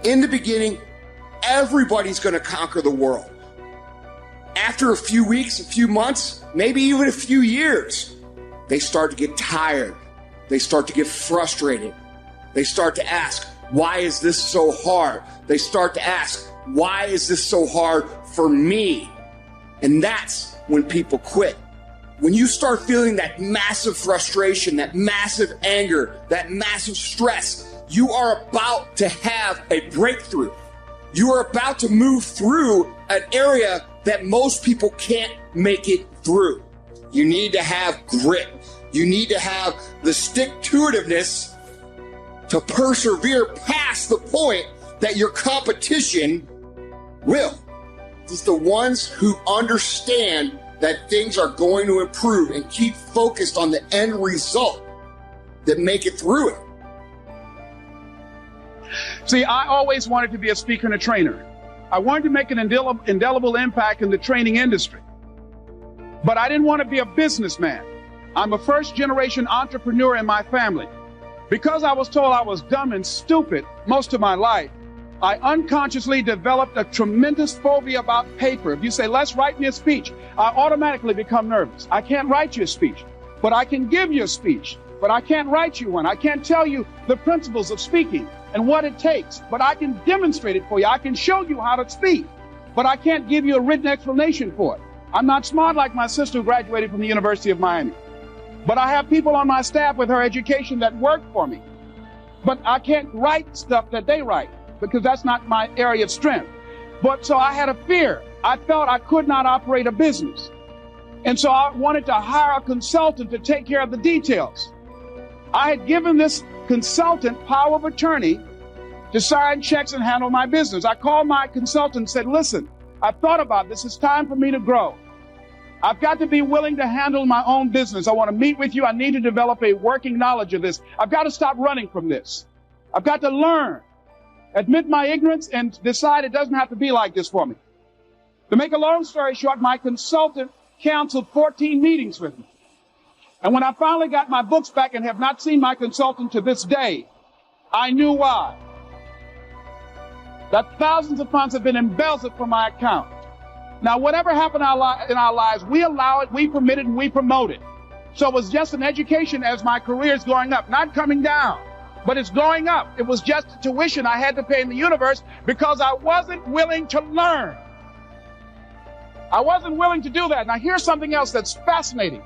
In the beginning, everybody's going to conquer the world. After a few weeks, a few months, maybe even a few years, they start to get tired. They start to get frustrated. They start to ask, why is this so hard? They start to ask, why is this so hard for me? And that's when people quit. When you start feeling that massive frustration, that massive anger, that massive stress, you are about to have a breakthrough. You are about to move through an area that most people can't make it through. You need to have grit. You need to have the stick-to-itiveness to persevere past the point that your competition will. It's the ones who understand that things are going to improve and keep focused on the end result that make it through it. See, I always wanted to be a speaker and a trainer. I wanted to make an indelible impact in the training industry. But I didn't want to be a businessman. I'm a first-generation entrepreneur in my family. Because I was told I was dumb and stupid most of my life, I unconsciously developed a tremendous phobia about paper. If you say, let's write me a speech, I automatically become nervous. I can't write you a speech, but I can give you a speech, but I can't write you one. I can't tell you the principles of speaking and what it takes, but I can demonstrate it for you. I can show you how to speak, but I can't give you a written explanation for it. I'm not smart like my sister who graduated from the University of Miami, but I have people on my staff with her education that work for me, but I can't write stuff that they write, because that's not my area of strength. But so I had a fear. I felt I could not operate a business. And so I wanted to hire a consultant to take care of the details. I had given this consultant power of attorney to sign checks and handle my business. I called my consultant and said, listen, I've thought about this. It's time for me to grow. I've got to be willing to handle my own business. I want to meet with you. I need to develop a working knowledge of this. I've got to stop running from this. I've got to learn. Admit my ignorance and decide it doesn't have to be like this for me. To make a long story short, my consultant canceled 14 meetings with me. And when I finally got my books back and have not seen my consultant to this day, I knew why. That thousands of funds have been embezzled from my account. Now, whatever happened in our lives, we allow it, we permit it, and we promote it. So it was just an education as my career is going up, not coming down. But it's going up. It was just a tuition I had to pay in the universe because I wasn't willing to learn. I wasn't willing to do that. Now here's something else that's fascinating.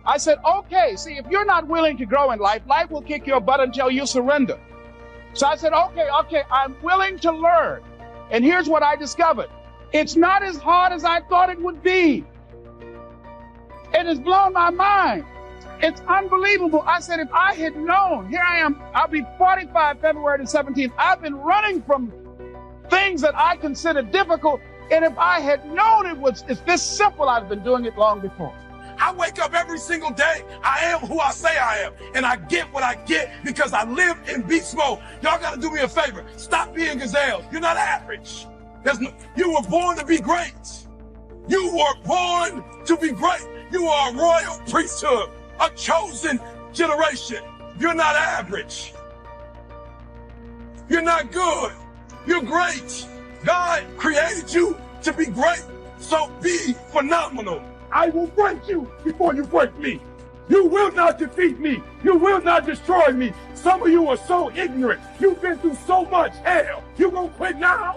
I said, okay, see, if you're not willing to grow in life, life will kick your butt until you surrender. So I said, okay, I'm willing to learn. And here's what I discovered. It's not as hard as I thought it would be. It has blown my mind. It's unbelievable. I said, if I had known, here I am, I'll be 45 February the 17th. I've been running from things that I consider difficult. And if I had known it's this simple, I'd have been doing it long before. I wake up every single day. I am who I say I am. And I get what I get because I live in beast mode. Y'all got to do me a favor. Stop being gazelles. You're not average. You were born to be great. You were born to be great. You are a royal priesthood. A chosen generation. You're not average. You're not good. You're great. God created you to be great. So be phenomenal. I will break you before you break me. You will not defeat me. You will not destroy me. Some of you are so ignorant. You've been through so much hell. You gonna quit now?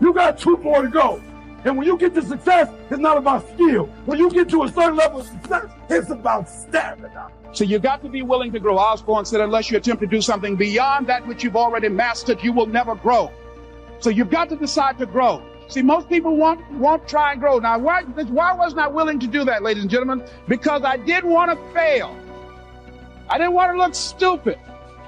You got 2 more to go. And when you get to success, it's not about skill. When you get to a certain level of success, it's about stamina. So you got to be willing to grow. Osborne said, unless you attempt to do something beyond that which you've already mastered, you will never grow. So you've got to decide to grow. See, most people won't try and grow. Now, why wasn't I willing to do that, ladies and gentlemen? Because I didn't want to fail. I didn't want to look stupid.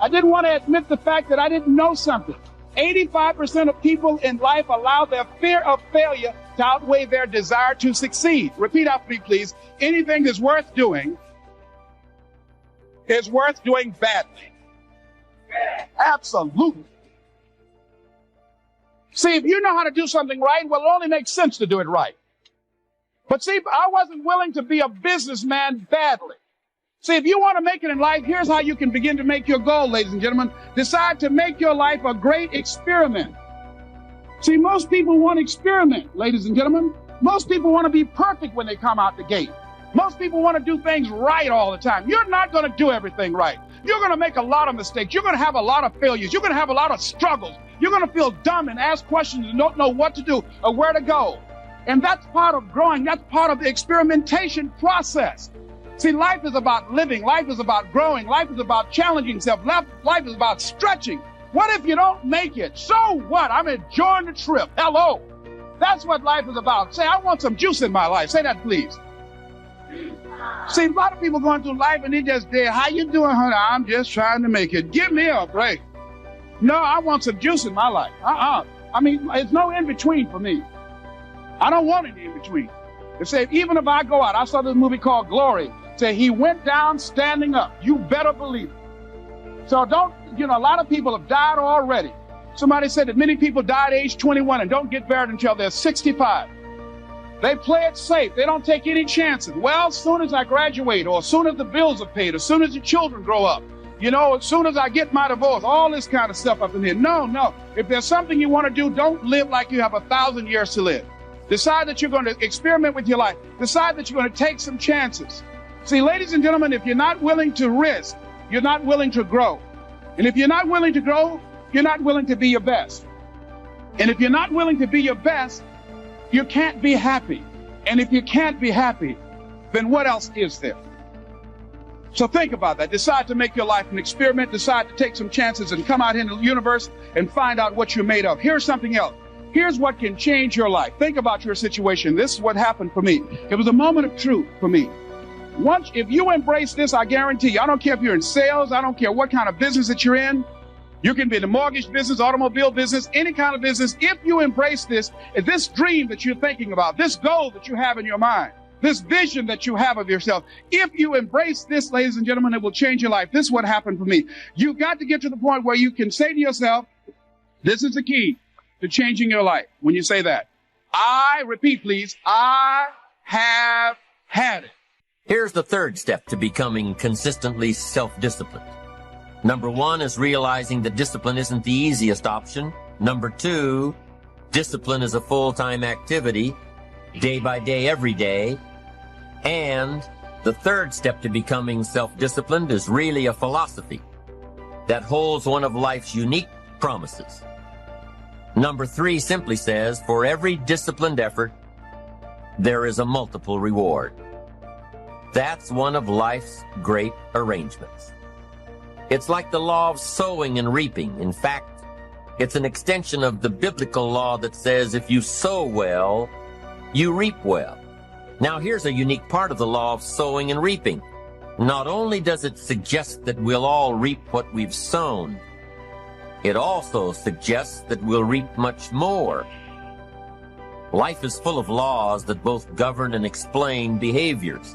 I didn't want to admit the fact that I didn't know something. 85% of people in life allow their fear of failure to outweigh their desire to succeed. Repeat after me, please. Anything that's worth doing is worth doing badly. Absolutely. See, if you know how to do something right, well, it only makes sense to do it right. But see, I wasn't willing to be a businessman badly. See, if you want to make it in life, here's how you can begin to make your goal, ladies and gentlemen. Decide to make your life a great experiment. See, most people want to experiment, ladies and gentlemen. Most people want to be perfect when they come out the gate. Most people want to do things right all the time. You're not going to do everything right. You're going to make a lot of mistakes. You're going to have a lot of failures. You're going to have a lot of struggles. You're going to feel dumb and ask questions and don't know what to do or where to go. And that's part of growing. That's part of the experimentation process. See, life is about living. Life is about growing. Life is about challenging yourself. Life is about stretching. What if you don't make it? So what? I'm enjoying the trip. Hello. That's what life is about. Say, I want some juice in my life. Say that, please. See, a lot of people going through life and they just there. How you doing, honey? I'm just trying to make it. Give me a break. No, I want some juice in my life. I mean, it's no in between for me. I don't want any in between. They say, even if I go out, I saw this movie called Glory. Say he went down standing up. You better believe it. So don't, a lot of people have died already. Somebody said that many people die at age 21 and don't get buried until they're 65. They play it safe. They don't take any chances. Well, as soon as I graduate, or as soon as the bills are paid, as soon as the children grow up, as soon as I get my divorce, all this kind of stuff up in here. No. If there's something you want to do, don't live like you have 1,000 years to live. Decide that you're going to experiment with your life. Decide that you're going to take some chances. See, ladies and gentlemen, if you're not willing to risk, you're not willing to grow. And if you're not willing to grow, you're not willing to be your best. And if you're not willing to be your best, you can't be happy. And if you can't be happy, then what else is there? So think about that. Decide to make your life an experiment. Decide to take some chances and come out into the universe and find out what you're made of. Here's something else. Here's what can change your life. Think about your situation. This is what happened for me. It was a moment of truth for me. If you embrace this, I guarantee you, I don't care if you're in sales, I don't care what kind of business that you're in. You can be in the mortgage business, automobile business, any kind of business. If you embrace this dream that you're thinking about, this goal that you have in your mind, this vision that you have of yourself, if you embrace this, ladies and gentlemen, it will change your life. This is what happened for me. You've got to get to the point where you can say to yourself, this is the key to changing your life. When you say that, repeat please, I have had it. Here's the third step to becoming consistently self-disciplined. Number 1 is realizing that discipline isn't the easiest option. Number 2, discipline is a full-time activity, day by day, every day. And the third step to becoming self-disciplined is really a philosophy that holds one of life's unique promises. Number 3 simply says, for every disciplined effort, there is a multiple reward. That's one of life's great arrangements. It's like the law of sowing and reaping. In fact, it's an extension of the biblical law that says if you sow well, you reap well. Now here's a unique part of the law of sowing and reaping. Not only does it suggest that we'll all reap what we've sown, it also suggests that we'll reap much more. Life is full of laws that both govern and explain behaviors.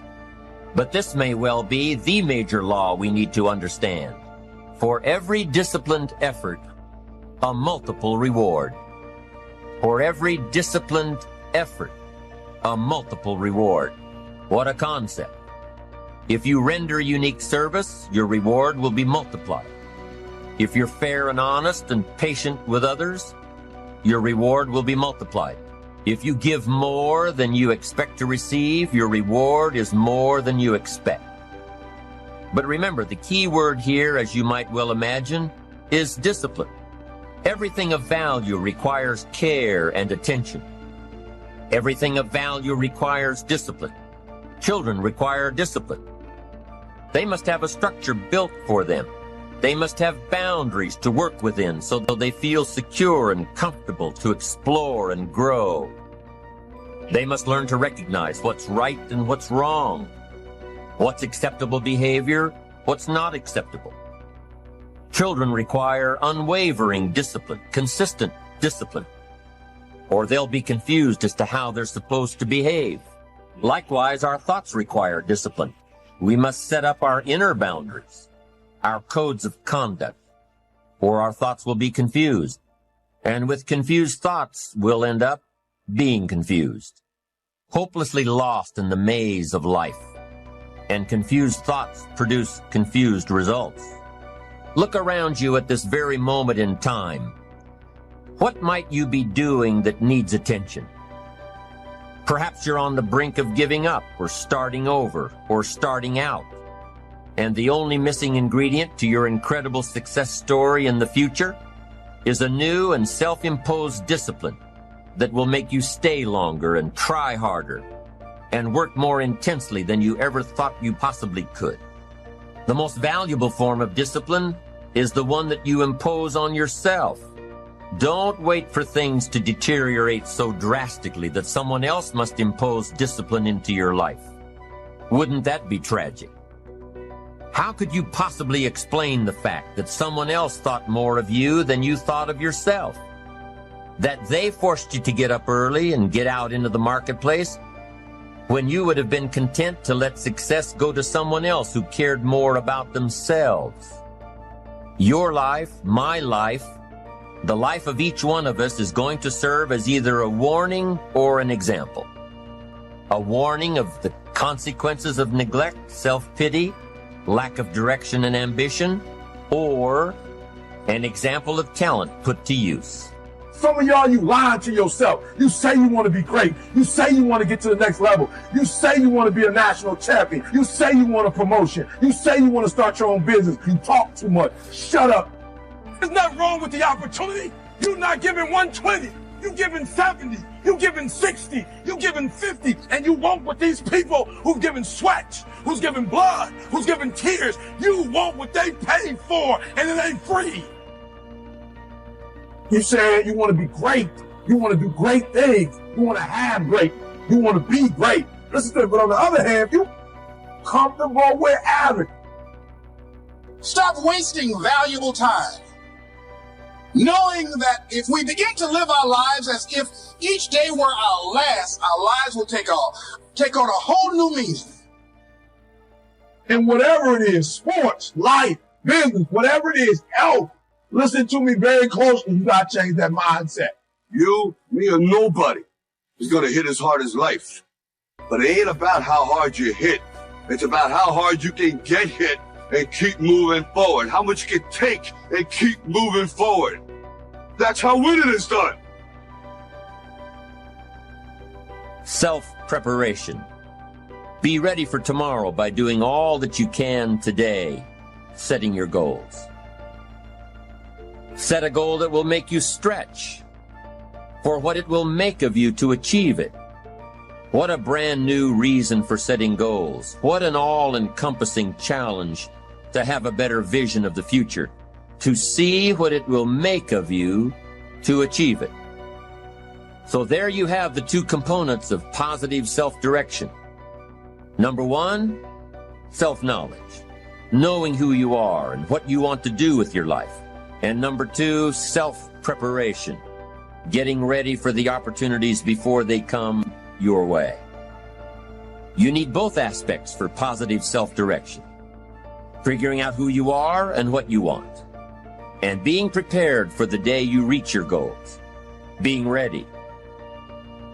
But this may well be the major law we need to understand. For every disciplined effort, a multiple reward. For every disciplined effort, a multiple reward. What a concept. If you render unique service, your reward will be multiplied. If you're fair and honest and patient with others, your reward will be multiplied. If you give more than you expect to receive, your reward is more than you expect. But remember, the key word here, as you might well imagine, is discipline. Everything of value requires care and attention. Everything of value requires discipline. Children require discipline. They must have a structure built for them. They must have boundaries to work within so that they feel secure and comfortable to explore and grow. They must learn to recognize what's right and what's wrong, what's acceptable behavior, what's not acceptable. Children require unwavering discipline, consistent discipline, or they'll be confused as to how they're supposed to behave. Likewise, our thoughts require discipline. We must set up our inner boundaries, our codes of conduct, or our thoughts will be confused. And with confused thoughts, we'll end up being confused, hopelessly lost in the maze of life. and confused thoughts produce confused results. Look around you at this very moment in time. What might you be doing that needs attention? Perhaps you're on the brink of giving up, or starting over, or starting out. And the only missing ingredient to your incredible success story in the future is a new and self-imposed discipline that will make you stay longer and try harder and work more intensely than you ever thought you possibly could. The most valuable form of discipline is the one that you impose on yourself. Don't wait for things to deteriorate so drastically that someone else must impose discipline into your life. Wouldn't that be tragic? How could you possibly explain the fact that someone else thought more of you than you thought of yourself? That they forced you to get up early and get out into the marketplace when you would have been content to let success go to someone else who cared more about themselves. Your life, my life, the life of each one of us is going to serve as either a warning or an example. A warning of the consequences of neglect, self-pity, lack of direction and ambition, or an example of talent put to use. Some of y'all, you lying to yourself. You say you want to be great. You say you want to get to the next level. You say you want to be a national champion. You say you want a promotion. You say you want to start your own business. You talk too much. Shut up. There's nothing wrong with the opportunity. You're not giving 120. You're giving 70. You're giving 60. You're giving 50. And you want what these people who've given sweat, who's given blood, who's given tears, you want what they paid for, and it ain't free. You said you want to be great. You want to do great things. You want to have great. You want to be great. Listen to it. But on the other hand, you comfortable with average. Stop wasting valuable time. Knowing that if we begin to live our lives as if each day were our last, our lives will take on a whole new meaning. And whatever it is, sports, life, business, whatever it is, health, listen to me very closely. You got to change that mindset. You, me, or nobody is going to hit as hard as life. But it ain't about how hard you hit. It's about how hard you can get hit and keep moving forward. How much you can take and keep moving forward. That's how winning is done. Self-preparation. Be ready for tomorrow by doing all that you can today, setting your goals. Set a goal that will make you stretch for what it will make of you to achieve it. What a brand new reason for setting goals. What an all-encompassing challenge to have a better vision of the future, to see what it will make of you to achieve it. So there you have the two components of positive self-direction. Number one, self-knowledge, knowing who you are and what you want to do with your life. And number two, self-preparation, getting ready for the opportunities before they come your way. You need both aspects for positive self-direction. Figuring out who you are and what you want, and being prepared for the day you reach your goals, being ready,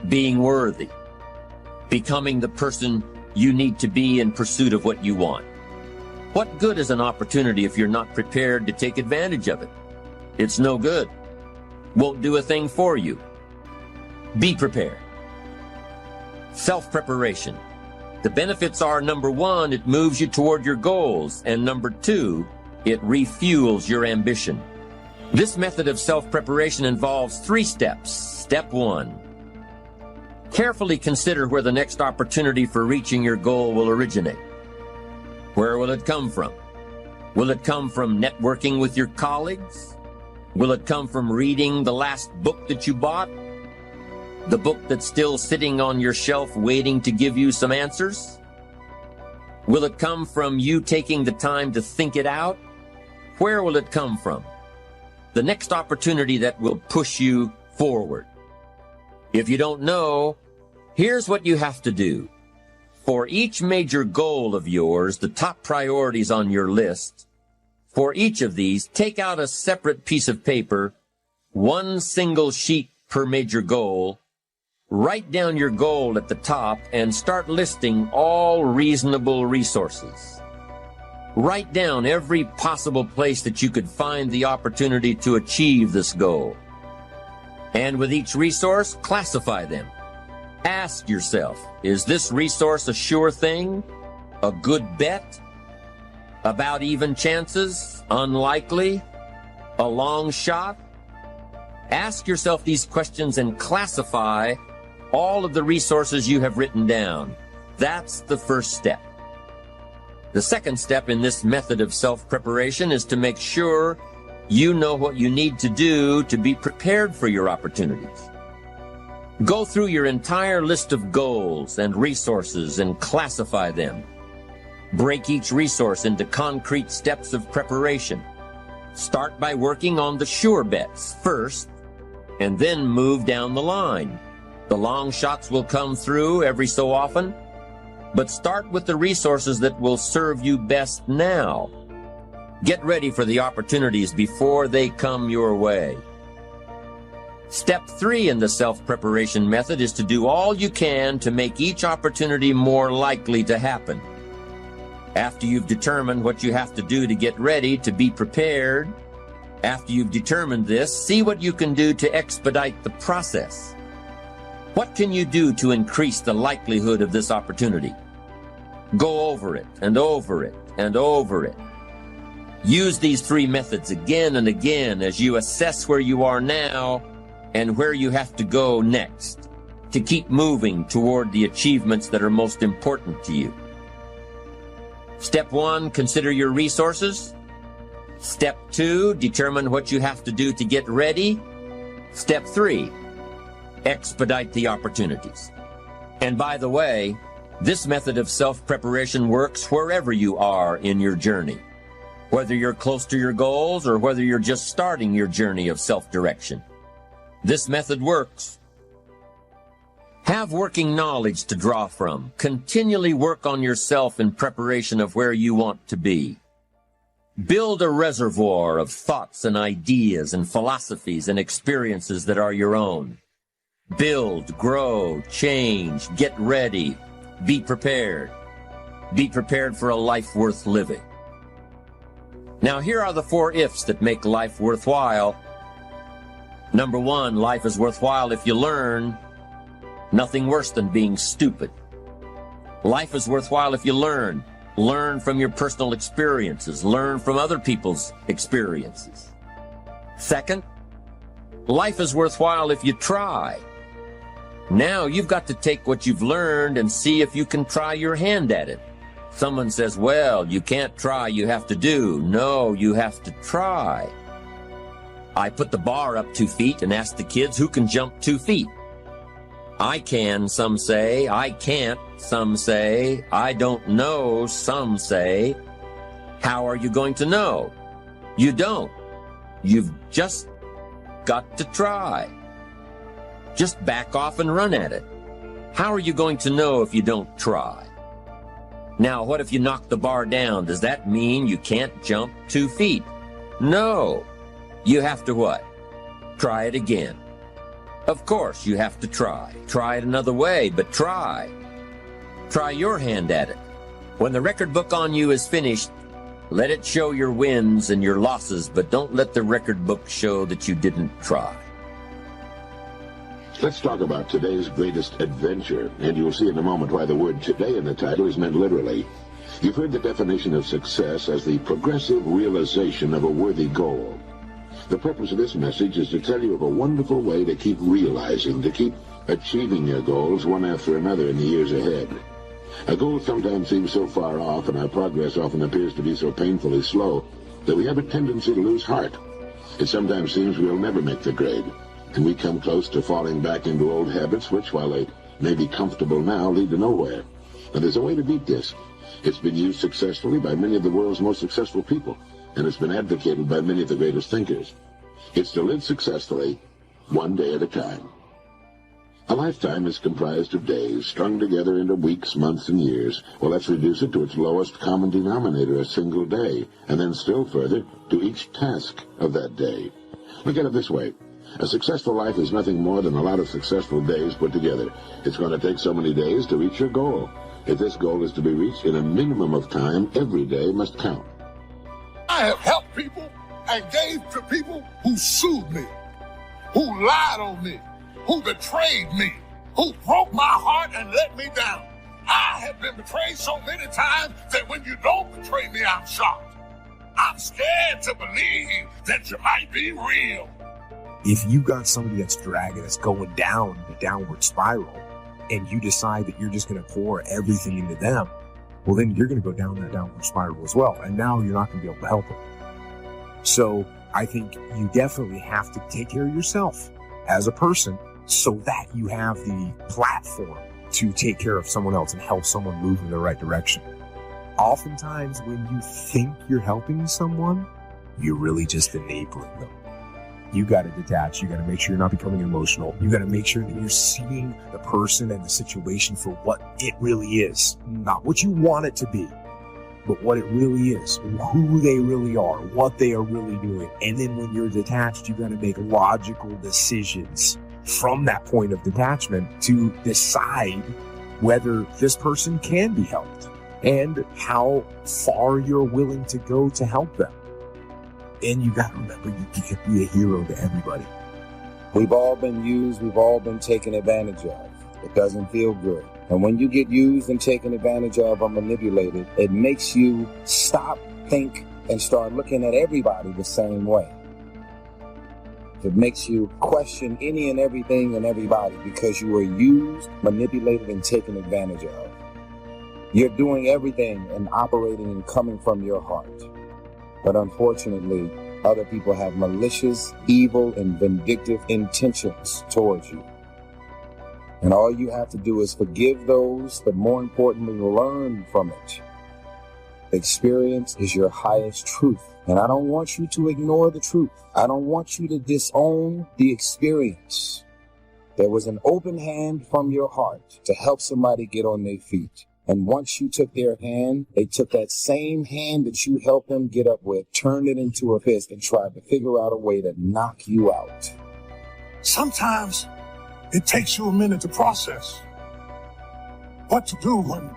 being worthy, becoming the person you need to be in pursuit of what you want. What good is an opportunity if you're not prepared to take advantage of it? It's no good. Won't do a thing for you. Be prepared. Self-preparation. The benefits are, number one, it moves you toward your goals, and number two, it refuels your ambition. This method of self-preparation involves 3 steps. Step 1. Carefully consider where the next opportunity for reaching your goal will originate. Where will it come from? Will it come from networking with your colleagues? Will it come from reading the last book that you bought? The book that's still sitting on your shelf waiting to give you some answers? Will it come from you taking the time to think it out? Where will it come from? The next opportunity that will push you forward. If you don't know, here's what you have to do. For each major goal of yours, the top priorities on your list, for each of these, take out a separate piece of paper, one single sheet per major goal, Write down your goal at the top and start listing all reasonable resources. Write down every possible place that you could find the opportunity to achieve this goal. And with each resource, classify them. Ask yourself, is this resource a sure thing? A good bet? About even chances? Unlikely? A long shot? Ask yourself these questions and classify all of the resources you have written down. That's the first step. The second step in this method of self-preparation is to make sure you know what you need to do to be prepared for your opportunities. Go through your entire list of goals and resources and classify them. Break each resource into concrete steps of preparation. Start by working on the sure bets first, and then move down the line. The long shots will come through every so often, but start with the resources that will serve you best now. Get ready for the opportunities before they come your way. Step 3 in the self-preparation method is to do all you can to make each opportunity more likely to happen. After you've determined what you have to do to get ready to be prepared, after you've determined this, see what you can do to expedite the process. What can you do to increase the likelihood of this opportunity? Go over it and over it and over it. Use these 3 methods again and again as you assess where you are now and where you have to go next to keep moving toward the achievements that are most important to you. Step 1, consider your resources. Step 2, determine what you have to do to get ready. Step 3, expedite the opportunities. And by the way, this method of self-preparation works wherever you are in your journey, whether you're close to your goals or whether you're just starting your journey of self-direction. This method works. Have working knowledge to draw from. Continually work on yourself in preparation of where you want to be. Build a reservoir of thoughts and ideas and philosophies and experiences that are your own. Build, grow, change, get ready, be prepared. Be prepared for a life worth living. Now here are the 4 ifs that make life worthwhile. Number 1, life is worthwhile if you learn. Nothing worse than being stupid. Life is worthwhile if you learn. Learn from your personal experiences. Learn from other people's experiences. Second, life is worthwhile if you try. Now you've got to take what you've learned and see if you can try your hand at it. Someone says, well, you can't try, you have to do. No, you have to try. I put the bar up 2 feet and asked the kids who can jump 2 feet. I can, some say. I can't, some say. I don't know, some say. How are you going to know? You don't. You've just got to try. Just back off and run at it. How are you going to know if you don't try? Now, what if you knock the bar down? Does that mean you can't jump 2 feet? No. You have to what? Try it again. Of course, you have to try. Try it another way, but try. Try your hand at it. When the record book on you is finished, let it show your wins and your losses, but don't let the record book show that you didn't try. Let's talk about today's greatest adventure, and you'll see in a moment why the word today in the title is meant literally. You've heard the definition of success as the progressive realization of a worthy goal. The purpose of this message is to tell you of a wonderful way to keep realizing, to keep achieving your goals one after another in the years ahead. A goal sometimes seems so far off, and our progress often appears to be so painfully slow, that we have a tendency to lose heart. It sometimes seems we'll never make the grade, and we come close to falling back into old habits which, while they may be comfortable now, lead to nowhere. But there's a way to beat this. It's been used successfully by many of the world's most successful people, and it's been advocated by many of the greatest thinkers. It's to live successfully, one day at a time. A lifetime is comprised of days, strung together into weeks, months, and years. Well, let's reduce it to its lowest common denominator, a single day, and then still further, to each task of that day. Look at it this way. A successful life is nothing more than a lot of successful days put together. It's going to take so many days to reach your goal. If this goal is to be reached in a minimum of time, every day must count. I have helped people and gave to people who sued me, who lied on me, who betrayed me, who broke my heart and let me down. I have been betrayed so many times that when you don't betray me, I'm shocked. I'm scared to believe that you might be real. If you got somebody that's dragging, that's going down the downward spiral, and you decide that you're just going to pour everything into them, well, then you're going to go down that downward spiral as well. And now you're not going to be able to help them. So I think you definitely have to take care of yourself as a person so that you have the platform to take care of someone else and help someone move in the right direction. Oftentimes when you think you're helping someone, you're really just enabling them. You got to detach. You got to make sure you're not becoming emotional. You got to make sure that you're seeing the person and the situation for what it really is. Not what you want it to be, but what it really is, who they really are, what they are really doing. And then when you're detached, you got to make logical decisions from that point of detachment to decide whether this person can be helped and how far you're willing to go to help them. And you got to remember, you can't be a hero to everybody. We've all been used. We've all been taken advantage of. It doesn't feel good. And when you get used and taken advantage of or manipulated, it makes you stop, think, and start looking at everybody the same way. It makes you question any and everything and everybody because you were used, manipulated, and taken advantage of. You're doing everything and operating and coming from your heart. But unfortunately, other people have malicious, evil, and vindictive intentions towards you. And all you have to do is forgive those, but more importantly, learn from it. Experience is your highest truth. And I don't want you to ignore the truth. I don't want you to disown the experience. There was an open hand from your heart to help somebody get on their feet. And once you took their hand, they took that same hand that you helped them get up with, turned it into a fist, and tried to figure out a way to knock you out. Sometimes it takes you a minute to process what to do when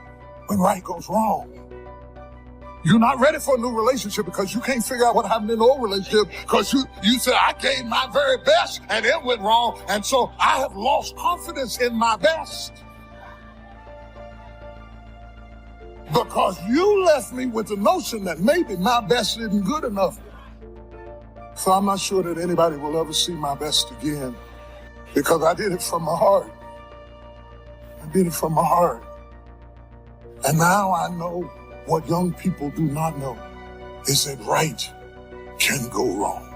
right goes wrong. You're not ready for a new relationship because you can't figure out what happened in the old relationship because you said, I gave my very best and it went wrong. And so I have lost confidence in my best. Because you left me with the notion that maybe my best isn't good enough. So I'm not sure that anybody will ever see my best again because I did it from my heart. I did it from my heart. And now I know what young people do not know is that right can go wrong.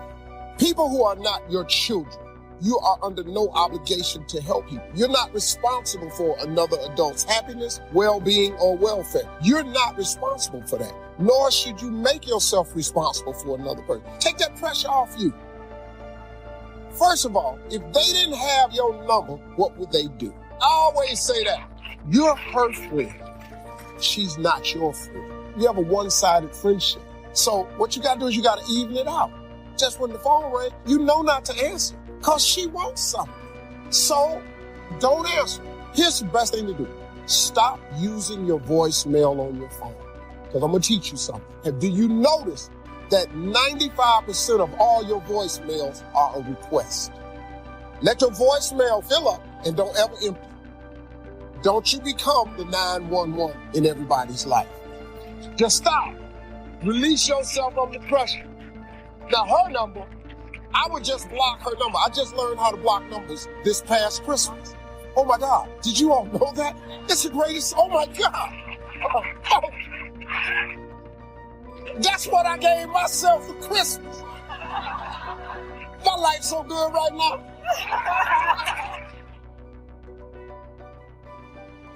People who are not your children, you are under no obligation to help people. You're not responsible for another adult's happiness, well-being, or welfare. You're not responsible for that, nor should you make yourself responsible for another person. Take that pressure off you. First of all, if they didn't have your number, what would they do? I always say that. You're her friend. She's not your friend. You have a one-sided friendship. So what you got to do is you got to even it out. Just when the phone rings, you know not to answer because she wants something. So don't answer. Here's the best thing to do. Stop using your voicemail on your phone because I'm going to teach you something. And do you notice that 95% of all your voicemails are a request? Let your voicemail fill up and don't ever empty. Don't you become the 911 in everybody's life. Just stop. Release yourself from the pressure. Now, her number, I would just block her number. I just learned how to block numbers this past Christmas. Oh, my God. Did you all know that? It's the greatest. Oh, my God. Oh. That's what I gave myself for Christmas. My life's so good right now.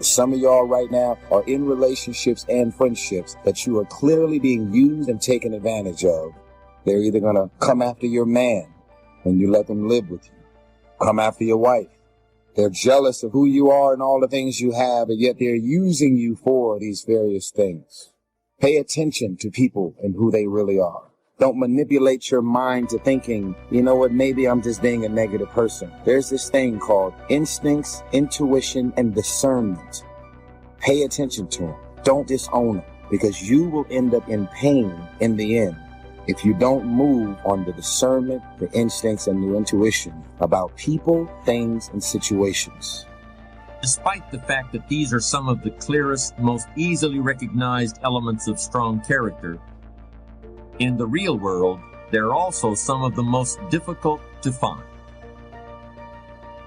Some of y'all right now are in relationships and friendships that you are clearly being used and taken advantage of. They're either going to come after your man when you let them live with you, come after your wife. They're jealous of who you are and all the things you have, and yet they're using you for these various things. Pay attention to people and who they really are. Don't manipulate your mind to thinking, you know what, maybe I'm just being a negative person. There's this thing called instincts, intuition, and discernment. Pay attention to them. Don't disown them, because you will end up in pain in the end if you don't move on the discernment, the instincts, and the intuition about people, things, and situations. Despite the fact that these are some of the clearest, most easily recognized elements of strong character, in the real world, they're also some of the most difficult to find.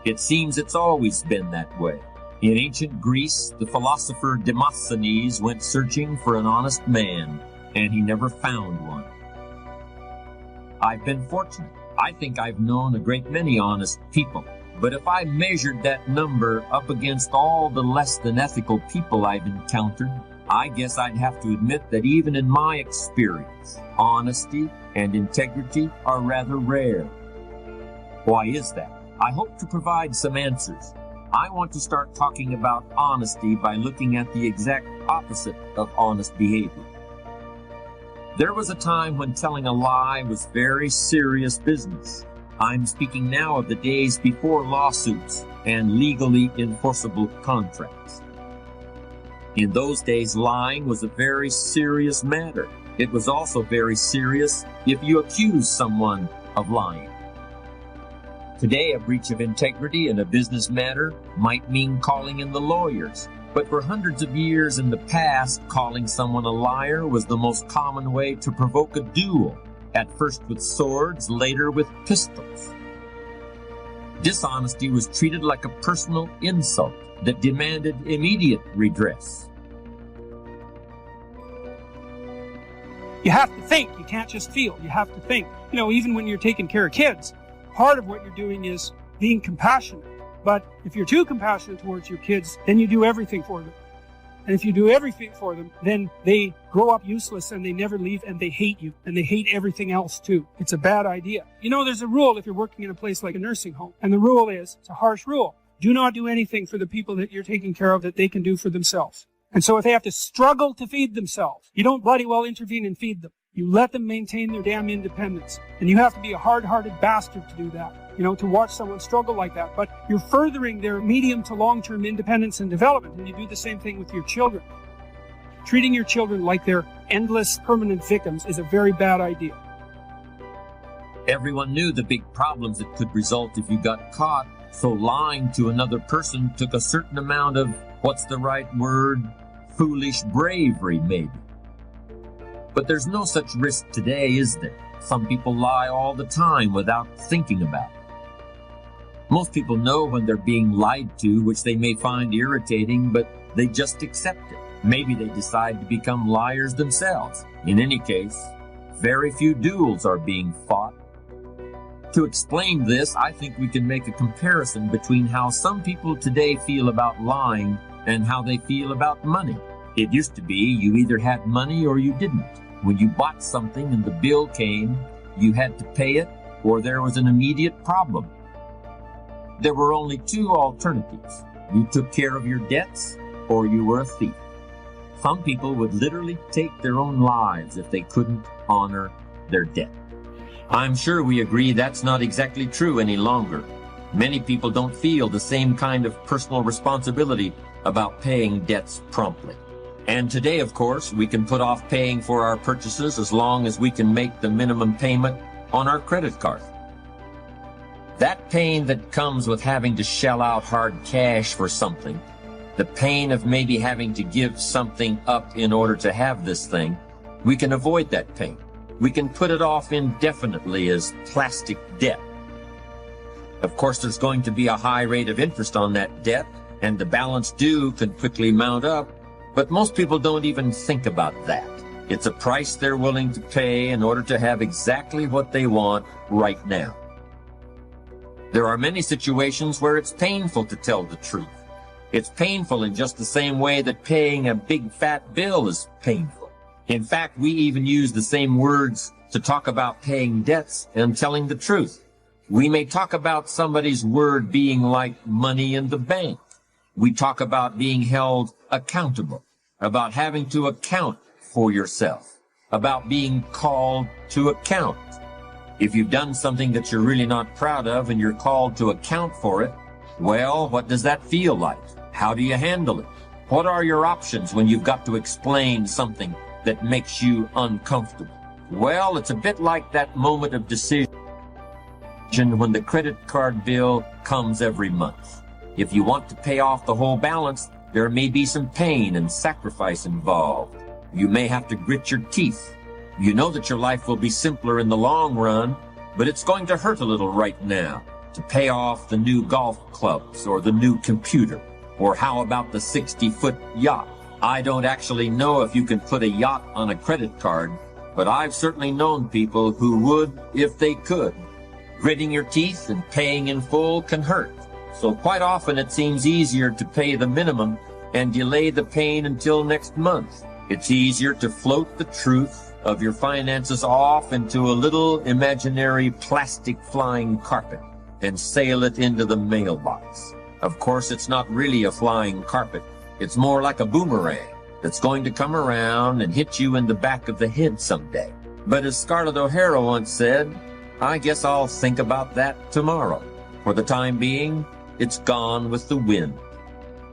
It seems it's always been that way. In ancient Greece, the philosopher Demosthenes went searching for an honest man, and he never found one. I've been fortunate. I think I've known a great many honest people. But if I measured that number up against all the less than ethical people I've encountered, I guess I'd have to admit that even in my experience, honesty and integrity are rather rare. Why is that? I hope to provide some answers. I want to start talking about honesty by looking at the exact opposite of honest behavior. There was a time when telling a lie was very serious business. I'm speaking now of the days before lawsuits and legally enforceable contracts. In those days, lying was a very serious matter. It was also very serious if you accused someone of lying. Today, a breach of integrity in a business matter might mean calling in the lawyers. But for hundreds of years in the past, calling someone a liar was the most common way to provoke a duel, at first with swords, later with pistols. Dishonesty was treated like a personal insult that demanded immediate redress. You have to think. You can't just feel. You have to think. You know, even when you're taking care of kids, part of what you're doing is being compassionate. But if you're too compassionate towards your kids, then you do everything for them. And if you do everything for them, then they grow up useless and they never leave and they hate you and they hate everything else too. It's a bad idea. You know, there's a rule if you're working in a place like a nursing home. And the rule is, it's a harsh rule. Do not do anything for the people that you're taking care of that they can do for themselves. And so if they have to struggle to feed themselves, you don't bloody well intervene and feed them. You let them maintain their damn independence. And you have to be a hard-hearted bastard to do that. You know, to watch someone struggle like that. But you're furthering their medium to long-term independence and development. And you do the same thing with your children. Treating your children like they're endless permanent victims is a very bad idea. Everyone knew the big problems that could result if you got caught. So lying to another person took a certain amount of, what's the right word? Foolish bravery, maybe. But there's no such risk today, is there? Some people lie all the time without thinking about it. Most people know when they're being lied to, which they may find irritating, but they just accept it. Maybe they decide to become liars themselves. In any case, very few duels are being fought. To explain this, I think we can make a comparison between how some people today feel about lying and how they feel about money. It used to be you either had money or you didn't. When you bought something and the bill came, you had to pay it or there was an immediate problem. There were only two alternatives. You took care of your debts or you were a thief. Some people would literally take their own lives if they couldn't honor their debt. I'm sure we agree that's not exactly true any longer. Many people don't feel the same kind of personal responsibility about paying debts promptly. And today, of course, we can put off paying for our purchases as long as we can make the minimum payment on our credit card. That pain that comes with having to shell out hard cash for something, the pain of maybe having to give something up in order to have this thing, we can avoid that pain. We can put it off indefinitely as plastic debt. Of course, there's going to be a high rate of interest on that debt, and the balance due can quickly mount up, but most people don't even think about that. It's a price they're willing to pay in order to have exactly what they want right now. There are many situations where it's painful to tell the truth. It's painful in just the same way that paying a big fat bill is painful. In fact, we even use the same words to talk about paying debts and telling the truth. We may talk about somebody's word being like money in the bank. We talk about being held accountable, about having to account for yourself, about being called to account. If you've done something that you're really not proud of and you're called to account for it, well, what does that feel like? How do you handle it? What are your options when you've got to explain something that makes you uncomfortable? Well, it's a bit like that moment of decision when the credit card bill comes every month. If you want to pay off the whole balance, there may be some pain and sacrifice involved. You may have to grit your teeth. You know that your life will be simpler in the long run, but it's going to hurt a little right now to pay off the new golf clubs or the new computer, or how about the 60-foot yacht? I don't actually know if you can put a yacht on a credit card, but I've certainly known people who would if they could. Gritting your teeth and paying in full can hurt. So quite often it seems easier to pay the minimum and delay the pain until next month. It's easier to float the truth of your finances off into a little imaginary plastic flying carpet and sail it into the mailbox. Of course, it's not really a flying carpet. It's more like a boomerang that's going to come around and hit you in the back of the head someday. But as Scarlett O'Hara once said, I guess I'll think about that tomorrow. For the time being, it's gone with the wind.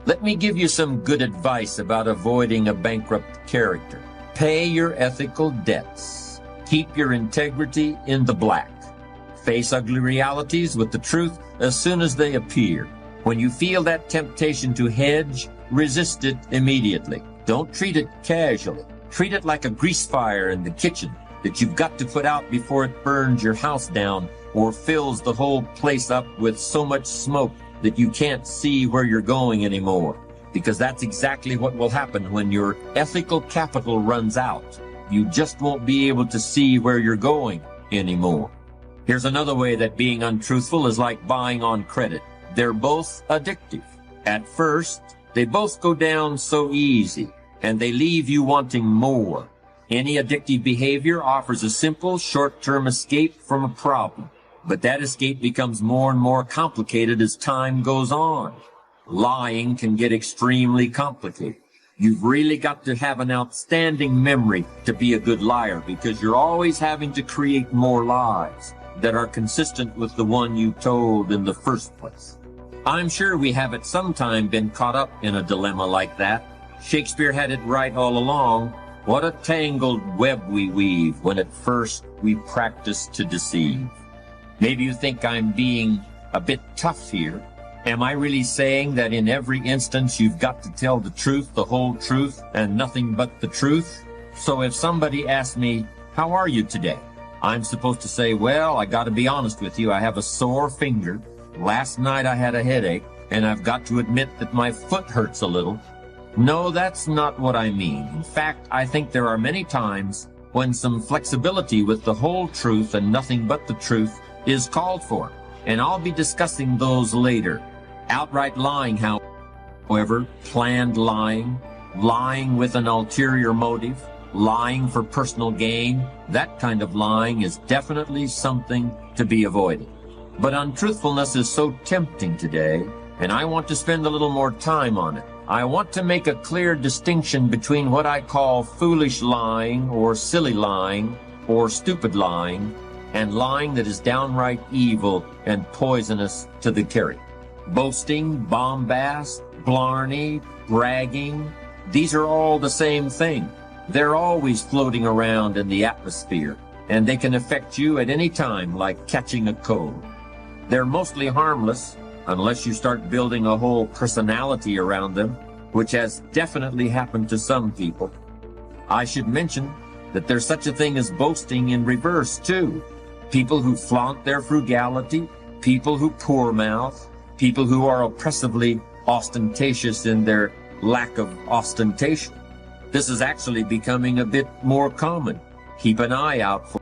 Let me give you some good advice about avoiding a bankrupt character. Pay your ethical debts. Keep your integrity in the black. Face ugly realities with the truth as soon as they appear. When you feel that temptation to hedge, resist it immediately. Don't treat it casually. Treat it like a grease fire in the kitchen that you've got to put out before it burns your house down or fills the whole place up with so much smoke that you can't see where you're going anymore. Because that's exactly what will happen when your ethical capital runs out. You just won't be able to see where you're going anymore. Here's another way that being untruthful is like buying on credit. They're both addictive. At first, they both go down so easy, and they leave you wanting more. Any addictive behavior offers a simple, short-term escape from a problem. But that escape becomes more and more complicated as time goes on. Lying can get extremely complicated. You've really got to have an outstanding memory to be a good liar, because you're always having to create more lies that are consistent with the one you told in the first place. I'm sure we have at some time been caught up in a dilemma like that. Shakespeare had it right all along. What a tangled web we weave when at first we practice to deceive. Maybe you think I'm being a bit tough here. Am I really saying that in every instance you've got to tell the truth, the whole truth, and nothing but the truth? So if somebody asks me, how are you today? I'm supposed to say, well, I got to be honest with you. I have a sore finger. Last night I had a headache, and I've got to admit that my foot hurts a little. No, that's not what I mean. In fact, I think there are many times when some flexibility with the whole truth and nothing but the truth is called for, and I'll be discussing those later. Outright lying, however, planned lying, lying with an ulterior motive, lying for personal gain, that kind of lying is definitely something to be avoided. But untruthfulness is so tempting today, and I want to spend a little more time on it. I want to make a clear distinction between what I call foolish lying or silly lying or stupid lying and lying that is downright evil and poisonous to the character. Boasting, bombast, blarney, bragging, these are all the same thing. They're always floating around in the atmosphere, and they can affect you at any time like catching a cold. They're mostly harmless unless you start building a whole personality around them, which has definitely happened to some people. I should mention that there's such a thing as boasting in reverse, too. People who flaunt their frugality, people who poor-mouth, people who are oppressively ostentatious in their lack of ostentation. This is actually becoming a bit more common. Keep an eye out for